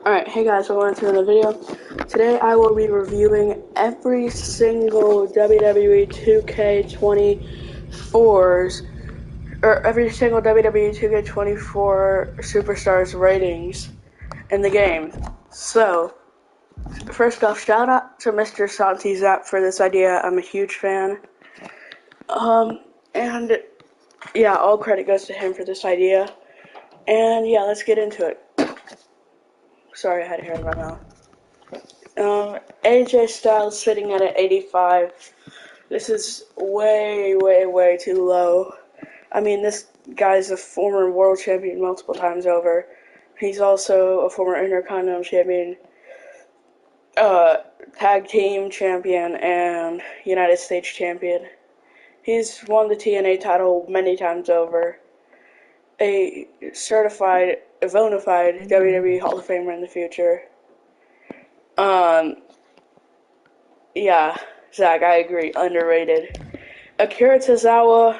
Alright, hey guys, welcome to another video. Today I will be reviewing every single WWE 2K24's, or every single WWE 2K24 Superstars ratings in the game. So, first off, shout out to Mr. Santi Zap for this idea. I'm a huge fan. And yeah, all credit goes to him for this idea. And yeah, let's get into it. Sorry, I had hair in my mouth. AJ Styles sitting at an 85. This is way too low. I mean, this guy's a former world champion multiple times over. He's also a former Intercontinental champion, tag team champion, and United States champion. He's won the TNA title many times over. A certified, bona fide WWE Hall of Famer in the future. Yeah, Zach, I agree. Underrated. Akira Tozawa,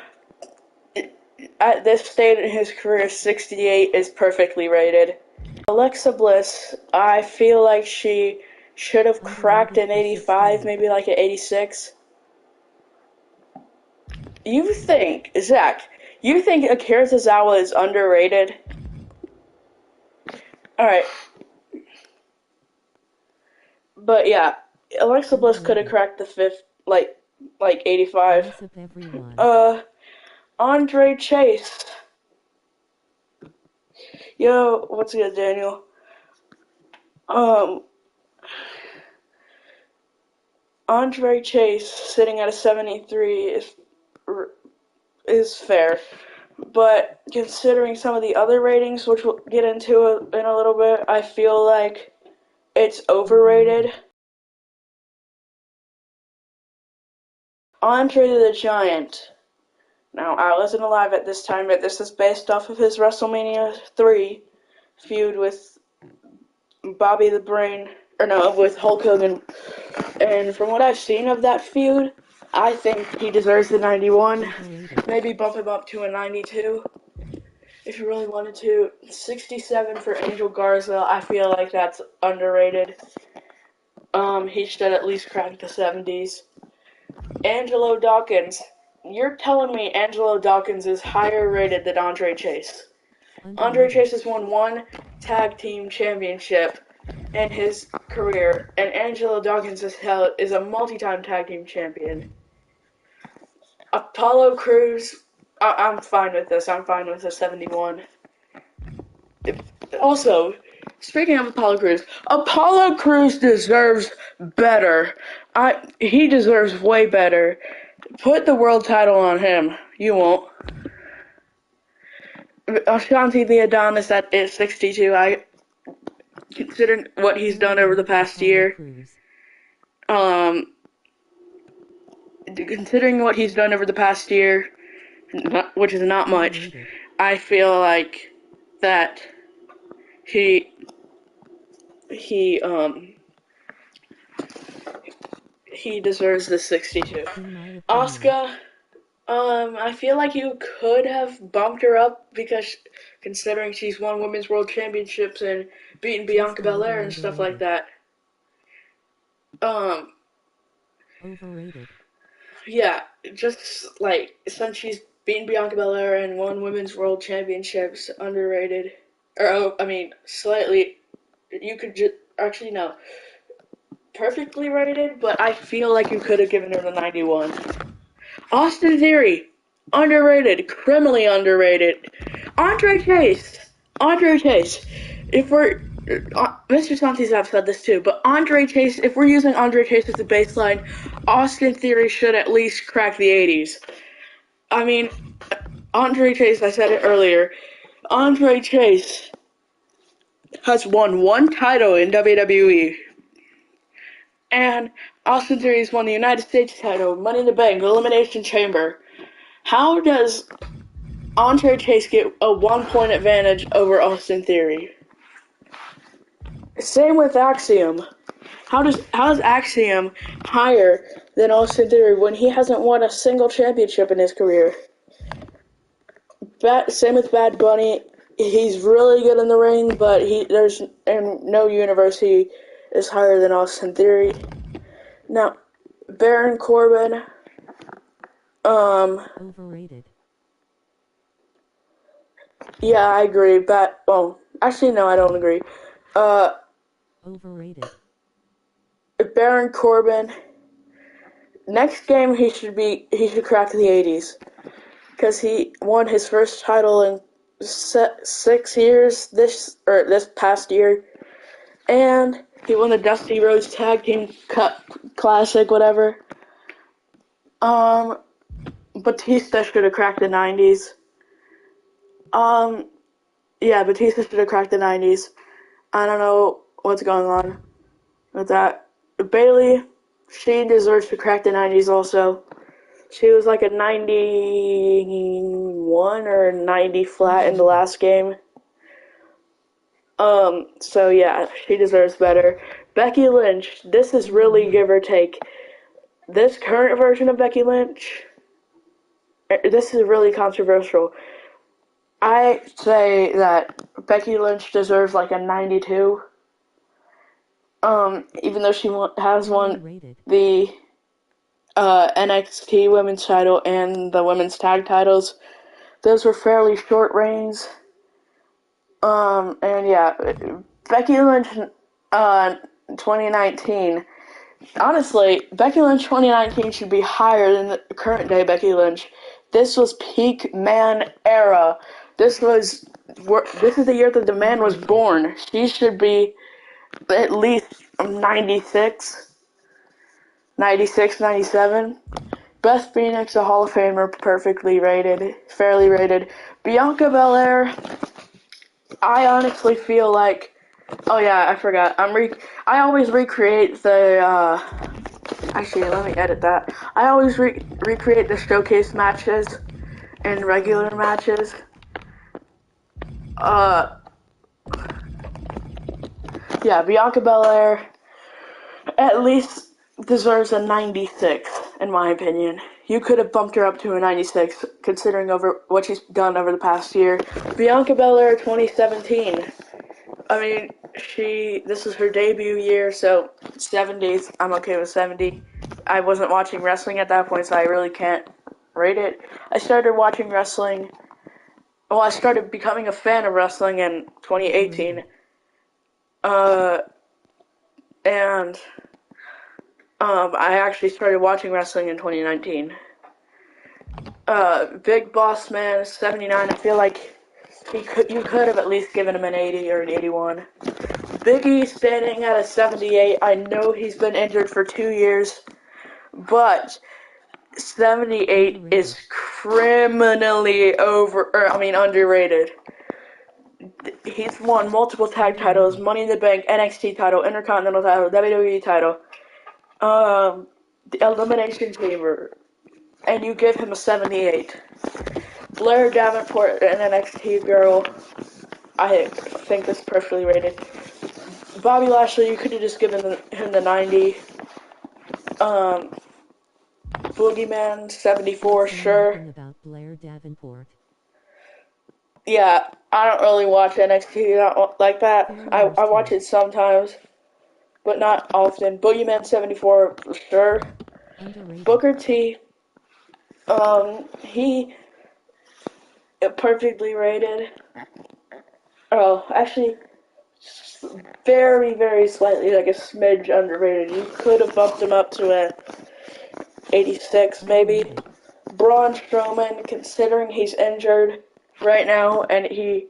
at this stage in his career, 68 is perfectly rated. Alexa Bliss, I feel like she should have cracked an 85, maybe like an 86. Zach, you think Akira Tozawa is underrated? Alright. But yeah, Alexa Bliss could have cracked the fifth, like 85. Andre Chase. Yo, what's good, Daniel? Andre Chase sitting at a 73 is fair, but considering some of the other ratings, which we'll get into in a little bit, I feel like it's overrated. Andre the Giant. Now, I wasn't alive at this time, but this is based off of his WrestleMania 3 feud with Bobby the Brain, with Hulk Hogan. And from what I've seen of that feud, I think he deserves the 91. Maybe bump him up to a 92. If you really wanted to. 67 for Angel Garza, I feel like that's underrated. He should at least crack the 70s. Angelo Dawkins. You're telling me Angelo Dawkins is higher rated than Andre Chase. Andre Chase has won one tag team championship in his career, and Angelo Dawkins is a multi-time tag team champion. Apollo Crews, I'm fine with this. I'm fine with a 71. Also, speaking of Apollo Crews deserves better. He deserves way better. Put the world title on him. You won't. Ashanti the Adonis at 62. Considering what he's done over the past year, which is not much, I feel like that he deserves the 62. Asuka, I feel like you could have bumped her up because considering she's won women's world championships and beaten Bianca Belair and stuff like that. Overrated. Yeah, just like since she's beaten Bianca Belair and won women's world championships, underrated. Slightly. You could perfectly rated, but I feel like you could have given her the 91. Austin Theory, underrated, criminally underrated. Andre Chase. If we're Mr. Santis have said this too, but Andre Chase, if we're using Andre Chase as a baseline, Austin Theory should at least crack the 80s. I mean, Andre Chase, I said it earlier, Andre Chase has won one title in WWE. And Austin Theory's won the United States title, Money in the Bank, Elimination Chamber. How does Andre Chase get a 1-point advantage over Austin Theory? Same with Axiom. How is Axiom higher than Austin Theory when he hasn't won a single championship in his career? Same with Bad Bunny. he's really good in the ring, but there's in no universe he is higher than Austin Theory. Now, Baron Corbin, Overrated. yeah, I agree, but, well, actually, no, I don't agree. Overrated. Baron Corbin, next game he should crack the 80s, because he won his first title in 6 years, this past year, and he won the Dusty Rhodes Tag Team Cup Classic, whatever. Batista should have cracked the 90s. Yeah, Batista should have cracked the 90s. I don't know what's going on with that. Bailey, she deserves to crack the 90s also. She was like a 91 or 90 flat in the last game. So yeah, she deserves better. Becky Lynch, this is really give or take. This current version of Becky Lynch, this is really controversial. I say that Becky Lynch deserves like a 92. Even though she has won Overrated. the NXT Women's title and the Women's Tag titles, those were fairly short reigns. And yeah, Becky Lynch, 2019. Honestly, Becky Lynch 2019 should be higher than the current day Becky Lynch. This was peak man era. This is the year that the man was born. She should be at least 96, 96, 97. Beth Phoenix, a Hall of Famer, perfectly rated, fairly rated. Bianca Belair, I honestly feel like, oh yeah, I forgot. I always recreate the, actually, let me edit that. I always recreate the showcase matches and regular matches. Yeah, Bianca Belair at least deserves a 96, in my opinion. You could have bumped her up to a 96, considering over what she's done over the past year. Bianca Belair 2017. I mean, this is her debut year, so 70s, I'm okay with 70. I wasn't watching wrestling at that point, so I really can't rate it. I started watching wrestling, well, I started becoming a fan of wrestling in 2018. And I actually started watching wrestling in 2019. Big Boss Man 79. I feel like you could have at least given him an 80 or an 81. Big E standing at a 78. I know he's been injured for 2 years, but 78 is criminally underrated. He's won multiple tag titles, Money in the Bank, NXT title, Intercontinental title, WWE title, the Elimination Chamber, and you give him a 78. Blair Davenport, an NXT girl, I think that's perfectly rated. Bobby Lashley, you could have just given him the 90. Boogeyman, 74, sure. About Blair Davenport. Yeah, I don't really watch NXT like that. I watch it sometimes, but not often. Boogeyman 74, sure. Underrated. Booker T, he perfectly rated. Oh, actually, very, very slightly, like a smidge underrated. You could have bumped him up to a 86, maybe. Braun Strowman, considering he's injured right now, and the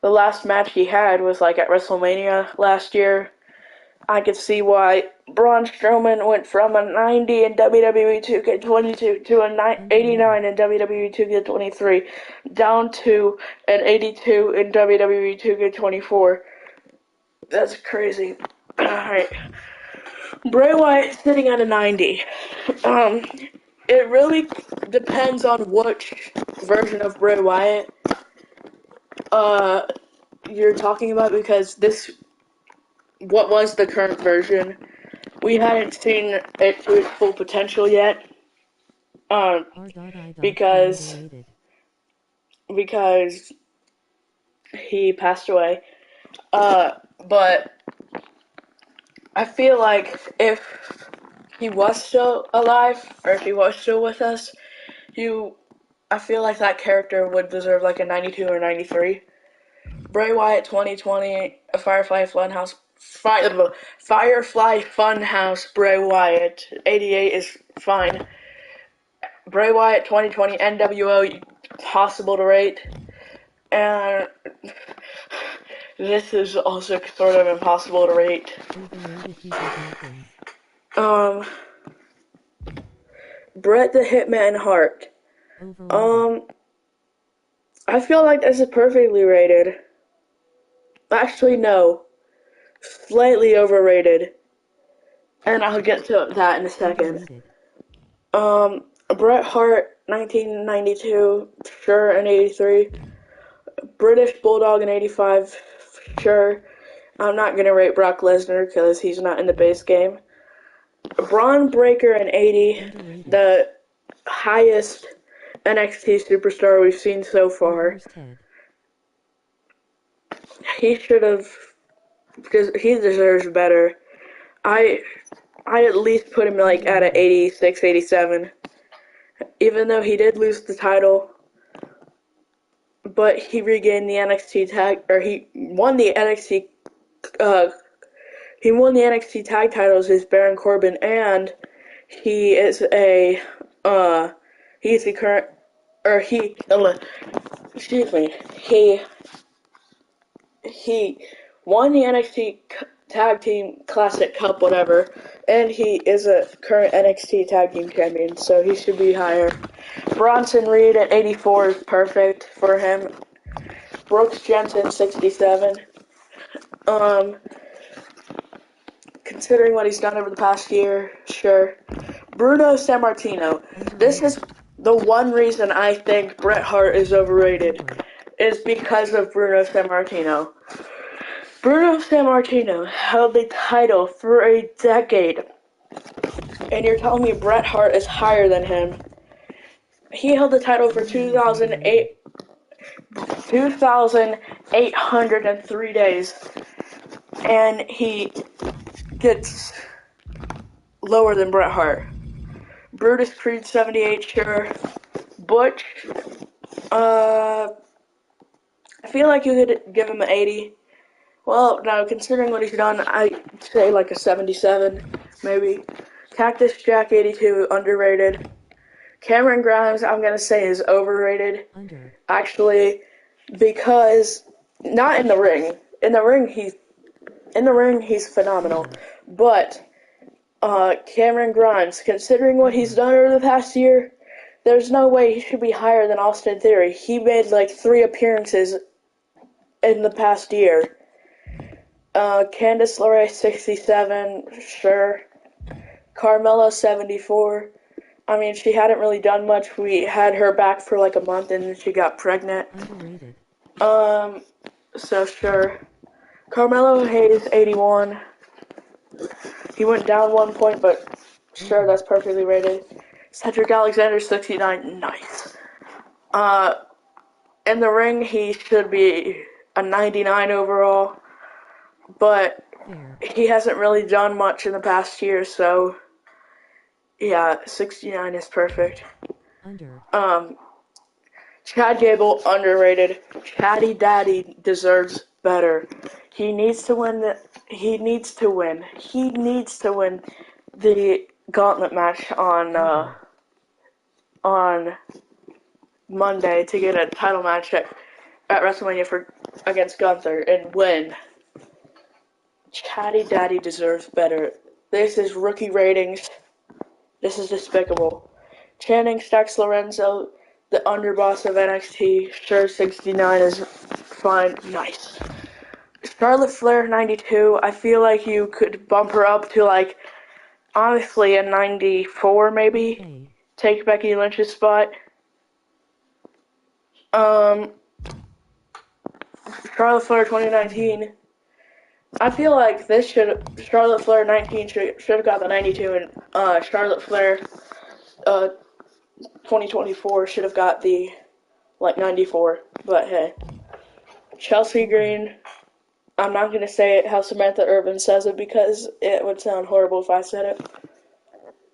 last match he had was like at WrestleMania last year. I could see why Braun Strowman went from a 90 in WWE 2K22 to an 89 in WWE 2K23, down to an 82 in WWE 2K24. That's crazy. Alright. Bray Wyatt sitting at a 90. It really depends on which version of Bray Wyatt you're talking about, because what was the current version, we hadn't seen it to its full potential yet. Because he passed away. But I feel like if he was still alive, or if he was still with us, I feel like that character would deserve like a 92 or 93. Bray Wyatt 2020, a Firefly Funhouse, Firefly Funhouse, Bray Wyatt 88 is fine. Bray Wyatt 2020 NWO, possible to rate, and this is also sort of impossible to rate. Overrated people rankings. Bret the Hitman Hart. Overrated. I feel like this is perfectly rated. Actually, no. Slightly overrated. And I'll get to that in a second. Overrated. Bret Hart, 1992, sure, and 83. British Bulldog in 85, sure. I'm not going to rate Brock Lesnar because he's not in the base game. Braun Breaker in 80, Underrated. the highest NXT superstar we've seen so far. Reversed head. He should have, because he deserves better. I at least put him like at an 86, 87. Even though he did lose the title, but he regained the NXT tag, or he won the NXT tag titles as Baron Corbin, and he is he's the current, or excuse me, he won the NXT Tag Team Classic Cup, whatever, and he is a current NXT Tag Team Champion, so he should be higher. Bronson Reed at 84 is perfect for him. Brooks Jensen, 67. Considering what he's done over the past year, sure. Bruno Sammartino. This is the one reason I think Bret Hart is overrated, is because of Bruno Sammartino. Bruno Sammartino held the title for a decade, and you're telling me Bret Hart is higher than him? He held the title for 2,803 days, and he gets lower than Bret Hart. Brutus Creed 78, sure. Butch, I feel like you could give him an 80. Well, no, considering what he's done, I'd say like a 77, maybe. Cactus Jack 82, underrated. Cameron Grimes, I'm gonna say, is overrated. Under. Actually, because not in the ring. In the ring, he's phenomenal. But Cameron Grimes, considering what he's done over the past year, there's no way he should be higher than Austin Theory. He made like 3 appearances in the past year. Candice LeRae, 67, sure. Carmella, 74. I mean, she hadn't really done much. We had her back for like a month and then she got pregnant. Underrated. So sure. Carmelo Hayes, 81. He went down 1 point, but sure, that's perfectly rated. Cedric Alexander, 69, nice. In the ring, he should be a 99 overall, but he hasn't really done much in the past year, so yeah, 69 is perfect. Under. Chad Gable, underrated. Chatty Daddy deserves better. He needs to win He needs to win the gauntlet match on Monday to get a title match at WrestleMania against Gunther and win. Chatty Daddy deserves better. This is rookie ratings. This is despicable. Channing Stacks Lorenzo, the underboss of NXT, sure, 69 is fine, nice. Charlotte Flair, 92, I feel like you could bump her up to like, honestly, a 94 maybe. Okay. Take Becky Lynch's spot. Charlotte Flair 2019. I feel like Charlotte Flair 19 should have got the 92, and Charlotte Flair 2024 should have got the 94. But hey, Chelsea Green. I'm not going to say it how Samantha Irvin says it because it would sound horrible if I said it.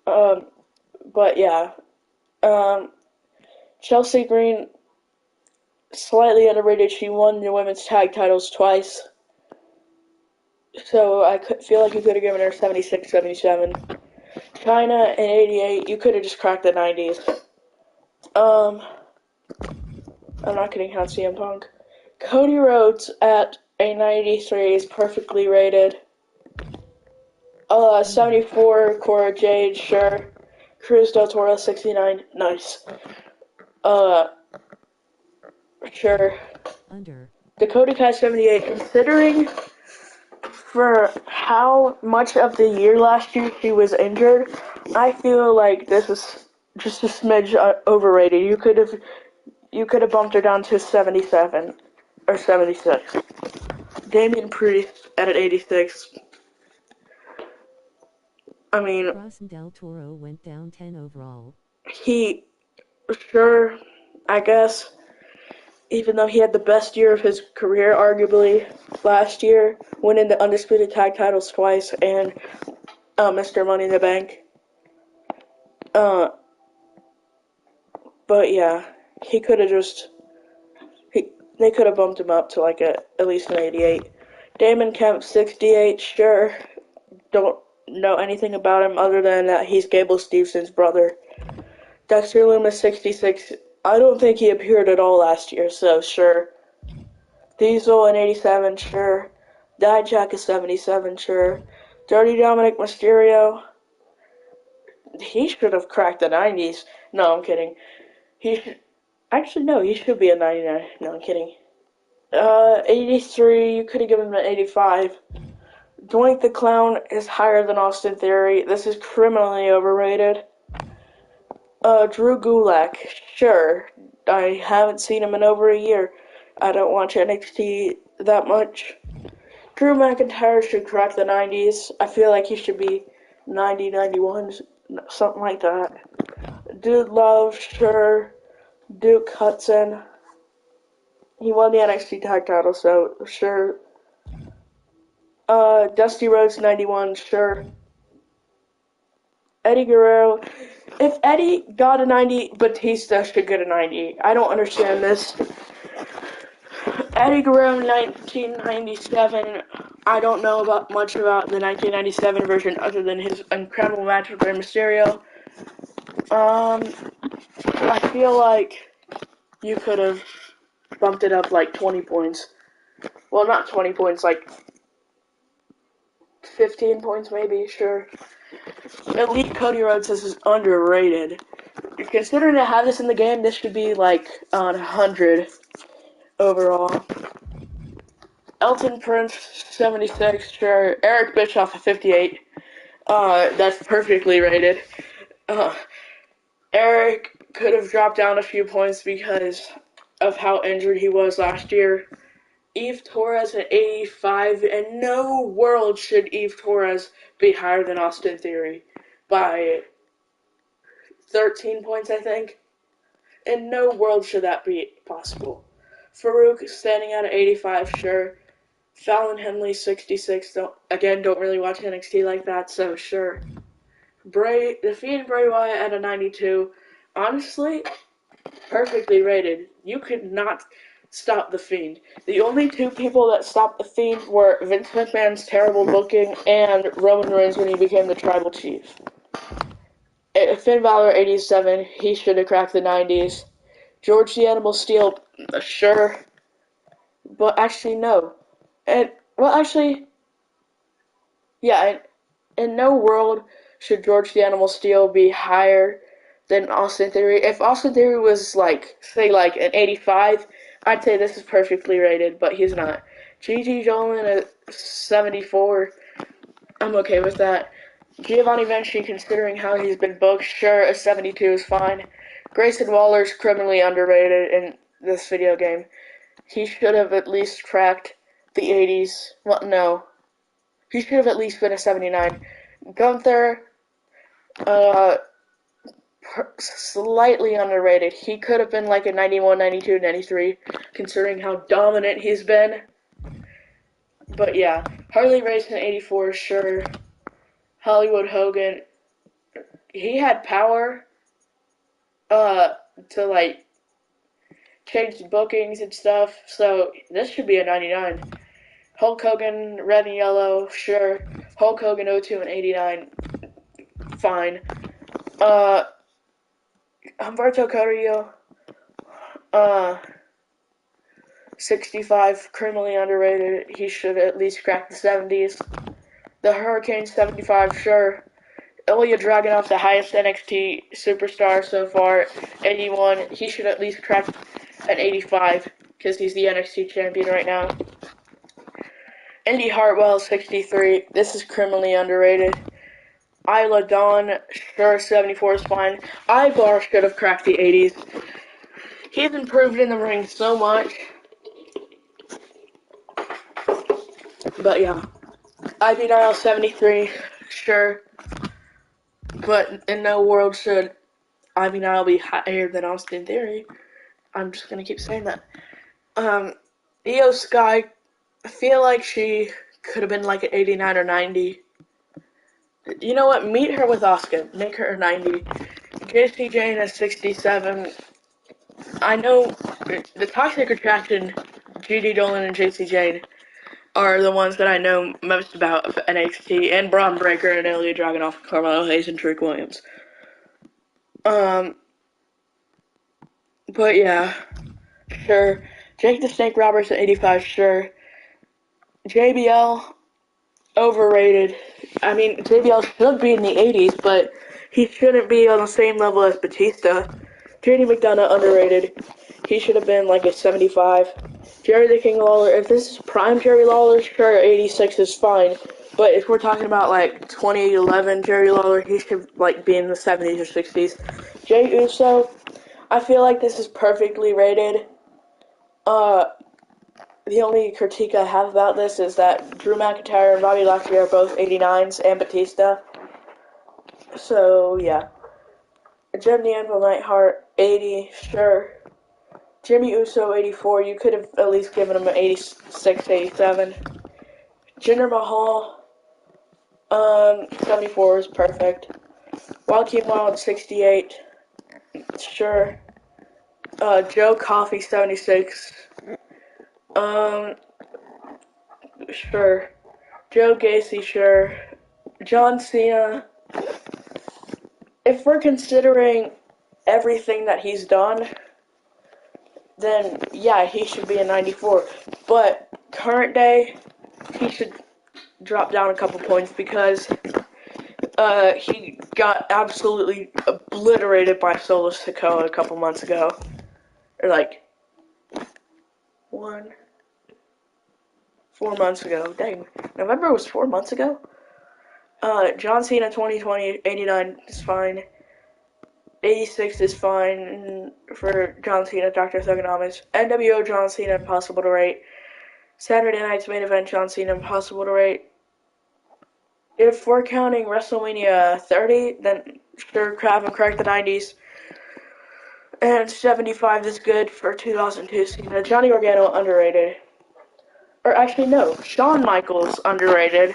But yeah. Chelsea Green, slightly underrated. She won the women's tag titles twice. So I feel like you could have given her 76, 77. China in 88, you could have just cracked the 90s. I'm not kidding, how CM Punk. Cody Rhodes at a 93 is perfectly rated. 74, Cora Jade, sure. Cruz del Toro, 69, nice. Sure. Under. Dakota Kai, 78, considering for how much of the year last year she was injured, I feel like this is just a smidge overrated. You could have bumped her down to 77 or 76. Damian Priest at an 86. I mean, Cross and Del Toro went down 10 overall. he sure, I guess, even though he had the best year of his career, arguably, last year, winning the Undisputed Tag titles twice and Mr. Money in the Bank. But yeah, he could have just, they could have bumped him up to like at least an 88. Damon Kemp, 68, sure. Don't know anything about him other than that he's Gable Stevenson's brother. Dexter Lumis, 66. I don't think he appeared at all last year, so sure. Diesel in 87, sure. Dijak is 77, sure. Dirty Dominic Mysterio. He should have cracked the 90s. No, I'm kidding. He should. Actually, no, he should be a 99. No, I'm kidding. 83, you could have given him an 85. Doink the Clown is higher than Austin Theory. This is criminally overrated. Drew Gulak, sure. I haven't seen him in over a year. I don't watch NXT that much. Drew McIntyre should crack the 90s. I feel like he should be 90, 91, something like that. Dude Love, sure. Duke Hudson. He won the NXT tag title, so sure. Dusty Rhodes, 91, sure. Eddie Guerrero. If Eddie got a 90, Batista should get a 90. I don't understand this. Eddie Guerrero, 1997. I don't know much about the 1997 version other than his incredible match with Rey Mysterio. I feel like you could have bumped it up like 20 points. Well, not 20 points, like 15 points maybe, sure. Elite Cody Rhodes is underrated. Considering to have this in the game, this should be like on 100 overall. Elton Prince, 76, sure. Eric Bischoff, 58. That's perfectly rated. Eric could have dropped down a few points because of how injured he was last year. Eve Torres at 85. In no world should Eve Torres be higher than Austin Theory by 13 points, I think. In no world should that be possible. Farouk standing out at 85, sure. Fallon Henley, 66. Don't really watch NXT like that, so sure. The Fiend Bray Wyatt at a 92. Honestly, perfectly rated. You could not stop The Fiend. The only two people that stopped The Fiend were Vince McMahon's terrible booking and Roman Reigns when he became the Tribal Chief. Finn Balor, 87. He should have cracked the 90s. George the Animal Steel, sure. But actually, no. Yeah, in no world should George the Animal Steel be higher than Austin Theory. If Austin Theory was say an 85, I'd say this is perfectly rated, but he's not. Gigi Dolan at 74, I'm okay with that. Giovanni Vinci, considering how he's been booked, sure, a 72 is fine. Grayson Waller's criminally underrated in this video game. He should have at least cracked the 80s. Well, no. He should have at least been a 79. Gunther, slightly underrated. He could have been like a 91, 92, 93, considering how dominant he's been. But yeah, Harley Race in 84, sure. Hollywood Hogan, he had power to like change the bookings and stuff, so this should be a 99. Hulk Hogan, red and yellow, sure. Hulk Hogan 02 and 89, fine. Humberto Carrillo, 65, criminally underrated. He should at least crack the 70s. The Hurricane, 75, sure. Ilya Dragunov, the highest NXT superstar so far, 81. He should at least crack an 85, because he's the NXT champion right now. Indy Hartwell, 63. This is criminally underrated. Isla Dawn, sure, 74 is fine. Ivar should have cracked the 80s. He's improved in the ring so much. But yeah. Ivy Nile, 73, sure. But in no world should Ivy Nile be higher than Austin Theory. I'm just gonna keep saying that. Io Sky, I feel like she could have been like an 89 or 90. You know what? Meet her with Asuka. Make her a 90. JC Jane is 67. I know the Toxic Attraction, GD Dolan and JC Jane are the ones that I know most about of NXT, and Braun Breaker and Ilya Dragunov, Carmelo Hayes, and Trick Williams. But yeah, sure. Jake the Snake Roberts at 85, sure. JBL, overrated. I mean, JBL should be in the 80s, but he shouldn't be on the same level as Batista. JD McDonough, underrated. He should have been like a 75. Jerry the King Lawler, if this is prime Jerry Lawler, sure, 86 is fine. But if we're talking about like 2011 Jerry Lawler, he should like be in the 70s or 60s. Jey Uso, I feel like this is perfectly rated. The only critique I have about this is that Drew McIntyre and Bobby Lashley are both 89s, and Batista. So, yeah. Jim the Anvil Neidhart, 80, sure. Jimmy Uso, 84. You could have at least given him an 86, 87. Jinder Mahal, 74 is perfect. Joaquin Wilde, 68. Sure. Joe Coffey, 76. Sure. Joe Gacy, sure. John Cena. If we're considering everything that he's done, then yeah, he should be a 94. But current day, he should drop down a couple points because he got absolutely obliterated by Solo Sikoa a couple months ago. Or like 4 months ago. Dang, November was 4 months ago? John Cena 2020, 89 is fine. 86 is fine for John Cena, Dr. Thugonomics. NWO John Cena, impossible to rate. Saturday Night's Main Event John Cena, impossible to rate. If we're counting WrestleMania 30, then sure, Crab and crack the 90s. And 75 is good for 2002 Cena. Johnny Gargano, underrated. Or actually, no, Shawn Michaels, underrated.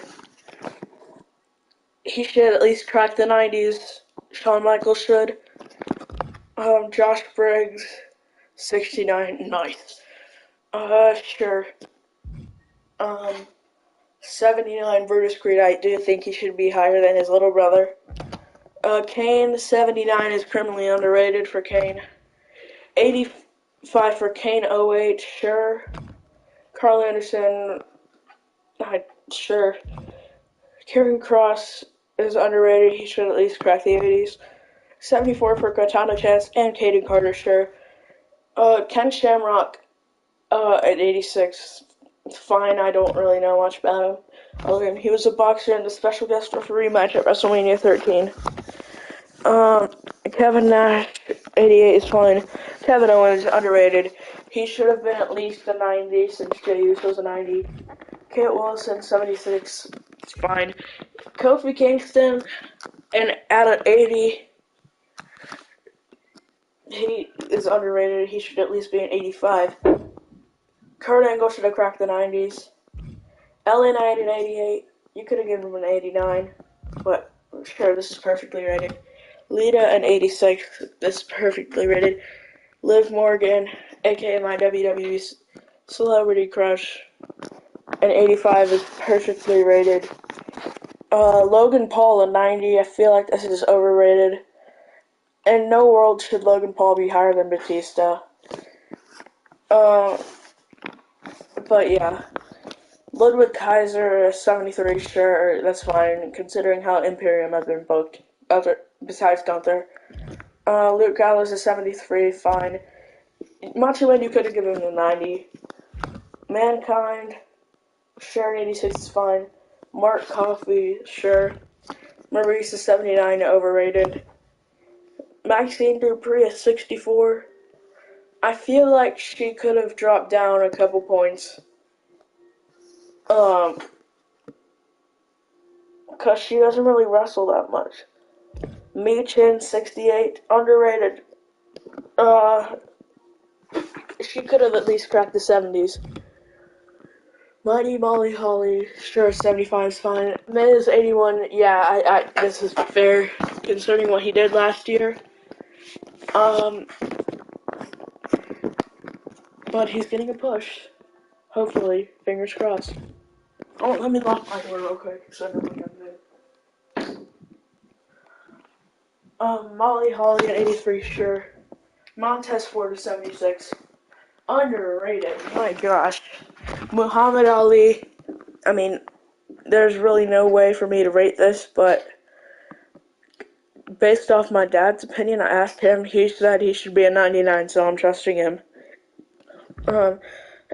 He should at least crack the 90s. Shawn Michaels should. Josh Briggs, 69, nice. Sure. 79, Brutus Creed, I do think he should be higher than his little brother. Kane, 79 is criminally underrated for Kane. 85 for Kane, 08, sure. Carl Anderson, sure. Karen Cross is underrated, he should at least crack the 80s. 74 for Gaetano Chance and Caden Carter, sure. Ken Shamrock, at 86, it's fine, I don't really know much about him. Other than he was a boxer and a special guest referee match at WrestleMania 13. Kevin Nash, 88 is fine. Kevin Owens, underrated. He should have been at least a 90 since Jey Uso's a 90. Kate Wilson, 76, it's fine. Kofi Kingston, and at an 80. he is underrated. He should at least be an 85. Kurt Angle should have cracked the 90s. LA Knight an 88. You could have given him an 89, but sure, this is perfectly rated. Lita an 86. This is perfectly rated. Liv Morgan, aka my WWE celebrity crush, an 85 is perfectly rated. Logan Paul a 90. I feel like this is overrated. In no world should Logan Paul be higher than Batista. But yeah. Ludwig Kaiser, 73, sure, that's fine, considering how Imperium has been booked, besides Gunther. Luke Gallows is 73, fine. Macho Man, you could have given him a 90. Mankind, sure, 86 is fine. Mark Coffey, sure. Maurice is 79, overrated. Maxine Dupree is 64. I feel like she could have dropped down a couple points. Because she doesn't really wrestle that much. Michin, 68, underrated. She could have at least cracked the 70s. Mighty Molly Holly, sure, 75 is fine. Miz, 81, yeah, this is fair, concerning what he did last year. But he's getting a push. Hopefully, fingers crossed. Oh, let me lock my door real quick, so I don't think I'm good. Molly Holly at 83, sure. Montez Ford at 76. Underrated, my gosh. Muhammad Ali, I mean, there's really no way for me to rate this, but based off my dad's opinion, I asked him, he said he should be a 99, so I'm trusting him.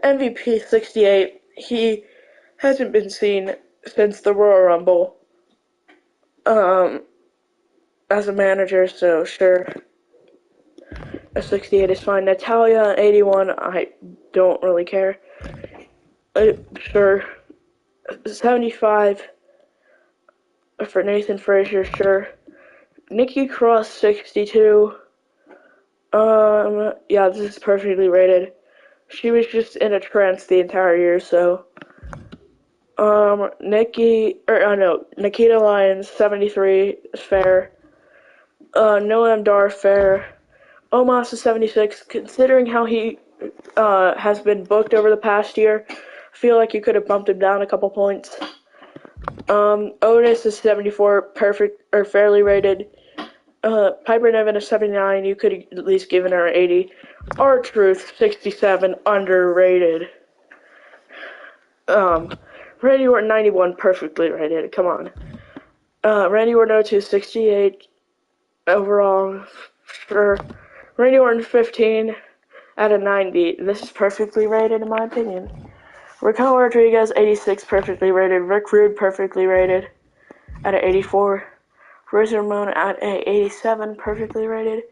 MVP 68, he hasn't been seen since the Royal Rumble, as a manager, so sure. A 68 is fine. Natalia, 81, I don't really care. Sure. 75 for Nathan Frazier, sure. Nikki Cross, 62. Yeah, this is perfectly rated. She was just in a trance the entire year, so. Nikita Lyons, 73, is fair. Noam Dar, fair. Omos is 76. Considering how he has been booked over the past year, I feel like you could have bumped him down a couple points. Otis is 74, perfect or fairly rated. Piper Niven is 79. You could have at least given her an 80. R-Truth 67, underrated. Randy Orton 91, perfectly rated. Come on. Randy Orton 02 68 overall. Sure. Randy Orton 15 out of 90. This is perfectly rated in my opinion. Raquel Rodriguez 86, perfectly rated. Rick Rude perfectly rated at an 84. Razor Ramon at a 87, perfectly rated.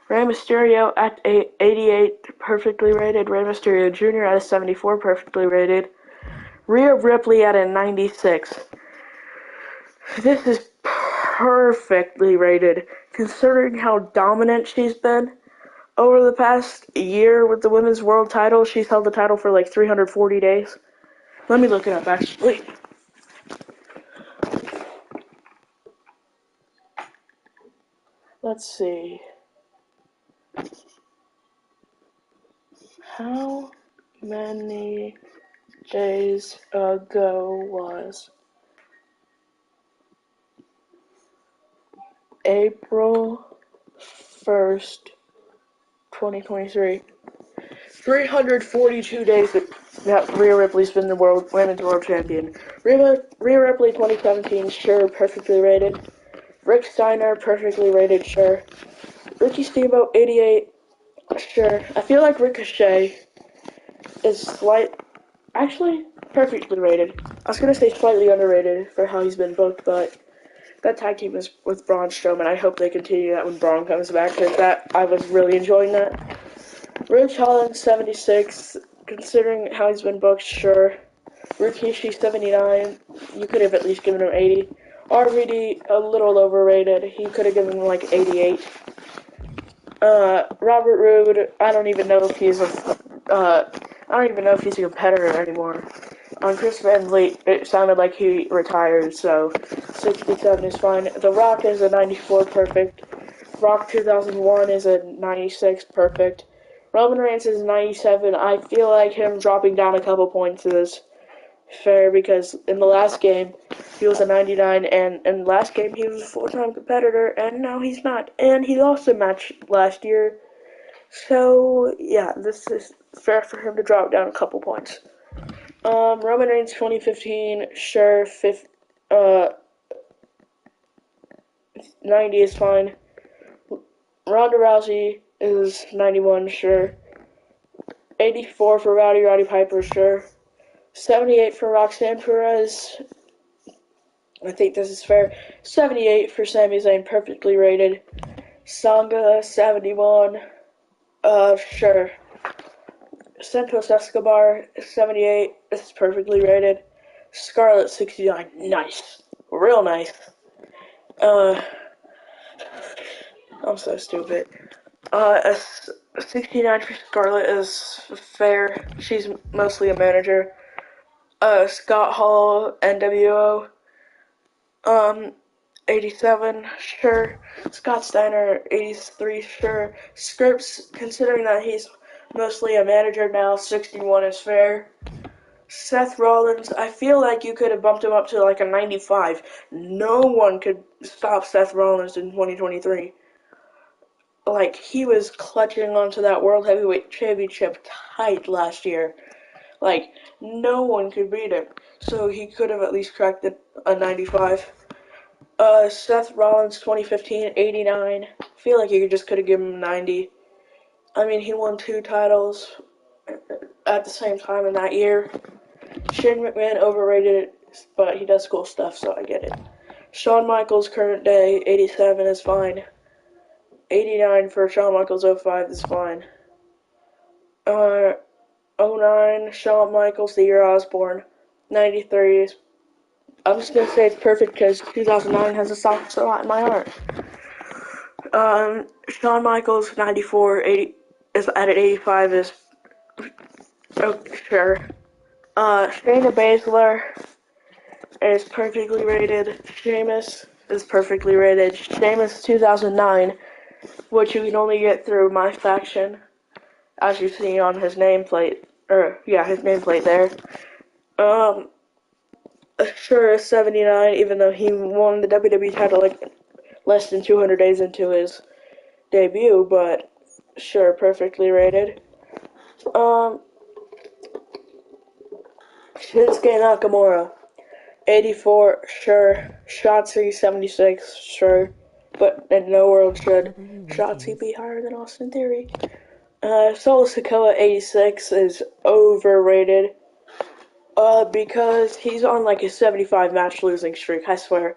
Rey Mysterio at a 88, perfectly rated. Rey Mysterio Jr. at a 74, perfectly rated. Rhea Ripley at a 96. This is perfectly rated, considering how dominant she's been. Over the past year with the women's world title, she's held the title for like 340 days. Let me look it up, actually. Let's see. How many days ago was April 1st, 2023? 342 days that Rhea Ripley's been the women's world champion. Rhea Ripley 2017, sure, perfectly rated. Rick Steiner, perfectly rated, sure. Ricky Steamboat, 88, sure. I feel like Ricochet is actually, perfectly rated. I was gonna say slightly underrated for how he's been booked, but that tag team is with Braun Strowman. I hope they continue that when Braun comes back, because I was really enjoying that. Ridge Holland, 76, considering how he's been booked, sure. Rikishi, 79, you could have at least given him 80. RVD, a little overrated, he could have given him like 88. Robert Roode, I don't even know if he's a competitor anymore. On Chris Van Vliet, it sounded like he retired, so 67 is fine. The Rock is a 94 perfect. Rock 2001 is a 96 perfect. Roman Reigns is 97. I feel like him dropping down a couple points is fair because in the last game he was a 99, and in the last game he was a full-time competitor, and now he's not. And he lost a match last year. So, yeah, this is fair for him to drop down a couple points. Roman Reigns 2015, sure, 90 is fine. Ronda Rousey is 91, sure. 84 for Roddy Piper, sure. 78 for Roxanne Perez. I think this is fair. 78 for Sami Zayn, perfectly rated. Sanga, 71. Sure. Santos Escobar, 78. This is perfectly rated. Scarlett, 69. Nice. Real nice. I'm so stupid. 69 for Scarlett is fair. She's mostly a manager. Scott Hall, NWO. 87, sure. Scott Steiner, 83, sure. Scripps, considering that he's mostly a manager now, 61 is fair. Seth Rollins, I feel like you could have bumped him up to like a 95. No one could stop Seth Rollins in 2023. Like, he was clutching onto that World Heavyweight Championship tight last year. Like, no one could beat him. So he could have at least cracked a 95. Seth Rollins 2015, 89. I feel like you just could have given him 90. I mean, he won 2 titles at the same time in that year. Shane McMahon, overrated, but he does cool stuff, so I get it. Shawn Michaels, current day, 87 is fine. 89 for Shawn Michaels 05 is fine. 09, Shawn Michaels, the year I was born, 93 is, I'm just gonna say it's perfect because 2009 has a soft spot in my heart. Shawn Michaels, 94, 80, is at 85 is, oh, sure. Shayna Baszler is perfectly rated. Sheamus is perfectly rated. Sheamus 2009, which you can only get through my faction, as you see on his nameplate, his nameplate there. Sure, 79, even though he won the WWE title like less than 200 days into his debut, but sure, perfectly rated. Shinsuke Nakamura, 84, sure. Shotzi, 76, sure. But in no world should Shotzi be higher than Austin Theory. Solo Sikoa, 86, is overrated. Because he's on like a 75 match losing streak, I swear.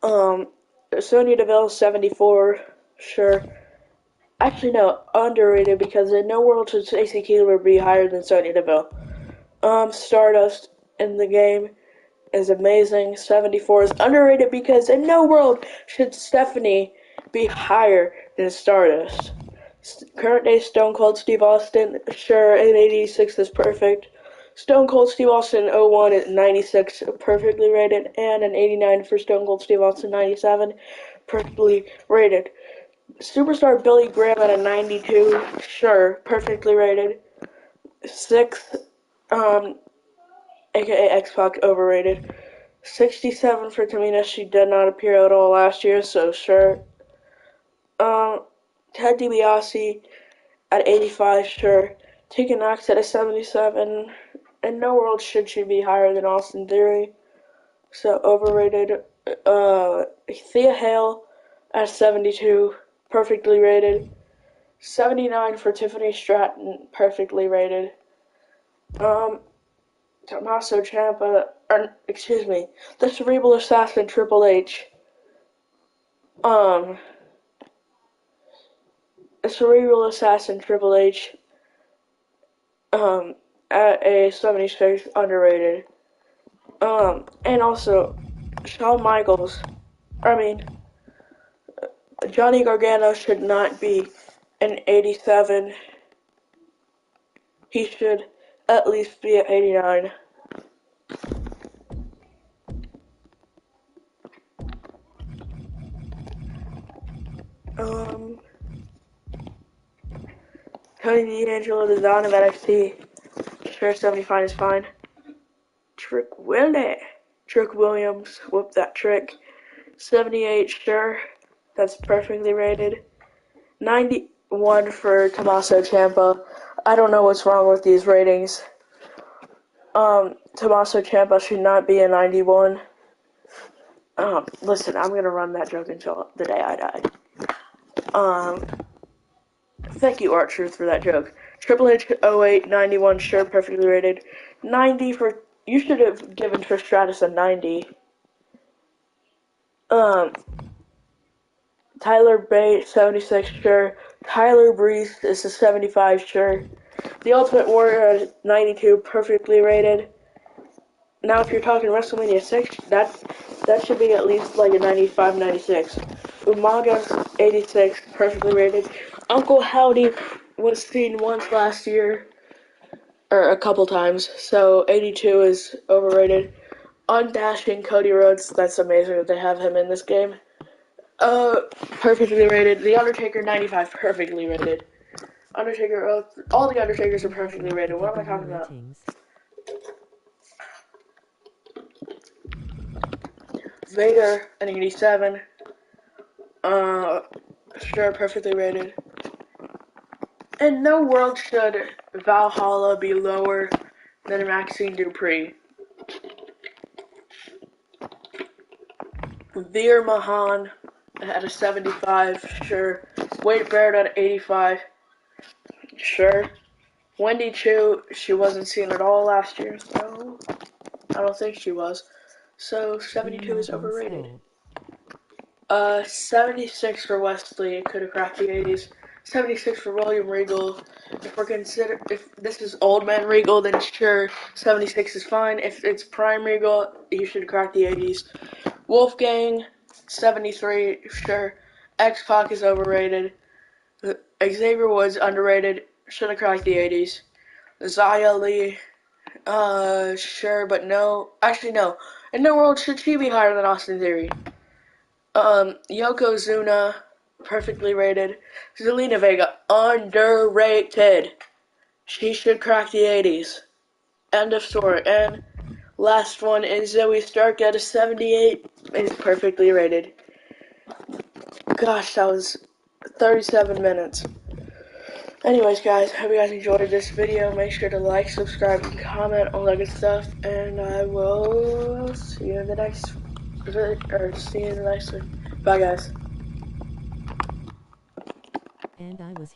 Sonya Deville, 74, sure. Actually, no, underrated because in no world should Stacey Keibler be higher than Sonya Deville. Stardust in the game is amazing. 74 is underrated because in no world should Stephanie be higher than Stardust. Current day Stone Cold Steve Austin, sure, an 86 is perfect. Stone Cold Steve Austin 01 is 96, perfectly rated, and an 89 for Stone Cold Steve Austin 97, perfectly rated. Superstar Billy Graham at a 92, sure, perfectly rated. 6th, aka X-Pac, overrated. 67 for Tamina, she did not appear at all last year, so sure. Ted DiBiase at 85, sure. Tegan Knox at a 77. In no world should she be higher than Austin Theory, so overrated. Thea Hale at 72, perfectly rated. 79 for Tiffany Stratton, perfectly rated. Tommaso Ciampa, the Cerebral Assassin Triple H. The Cerebral Assassin Triple H, at a 76, underrated. And also, Shawn Michaels, Johnny Gargano should not be an 87. He should at least be at 89. Tony D'Angelo is on of NXT. Sure, 75 is fine. Trick Williams, whoop that trick. 78, sure. That's perfectly rated. 91 for Tommaso Ciampa. I don't know what's wrong with these ratings. Tommaso Ciampa should not be a 91. Listen, I'm gonna run that joke until the day I die. Thank you, R-Truth, for that joke. Triple H 08, 91, sure, perfectly rated. 90 for, you should have given Trish Stratus a 90. Tyler Bate, 76, sure. Tyler Breeze is a 75, sure. The Ultimate Warrior, 92, perfectly rated. Now, if you're talking WrestleMania 6, that should be at least like a 95, 96. Umaga's 86, perfectly rated. Uncle Howdy was seen once last year, or a couple times, so 82 is overrated. Undashing Cody Rhodes, that's amazing that they have him in this game. Perfectly rated. The Undertaker, 95, perfectly rated. Undertaker, all the Undertakers are perfectly rated. What am I talking about? Vader, an 87. Sure, perfectly rated. In no world should Valhalla be lower than Maxine Dupree. Veer Mahan at a 75, sure. Wade Barrett at 85, sure. Wendy Chu, she wasn't seen at all last year, so I don't think she was. So 72 is overrated. 76 for Wesley, could have cracked the 80s. 76 for William Regal. If this is old man Regal, then sure, 76 is fine. If it's prime Regal, you should crack the 80s. Wolfgang, 73, sure. X-Pac is overrated. Xavier Woods, underrated, should have cracked the 80s. Xia Li, sure, but no. Actually, no. In no world should she be higher than Austin Theory. Yokozuna, perfectly rated. Zelina Vega, underrated. She should crack the 80s. End of story. And last one is Zoe Stark at a 78. Is perfectly rated. Gosh, that was 37 minutes. Anyways, guys, hope you guys enjoyed this video. Make sure to like, subscribe, and comment, all that good stuff. And I will see you in the next one. Bye, guys. And I was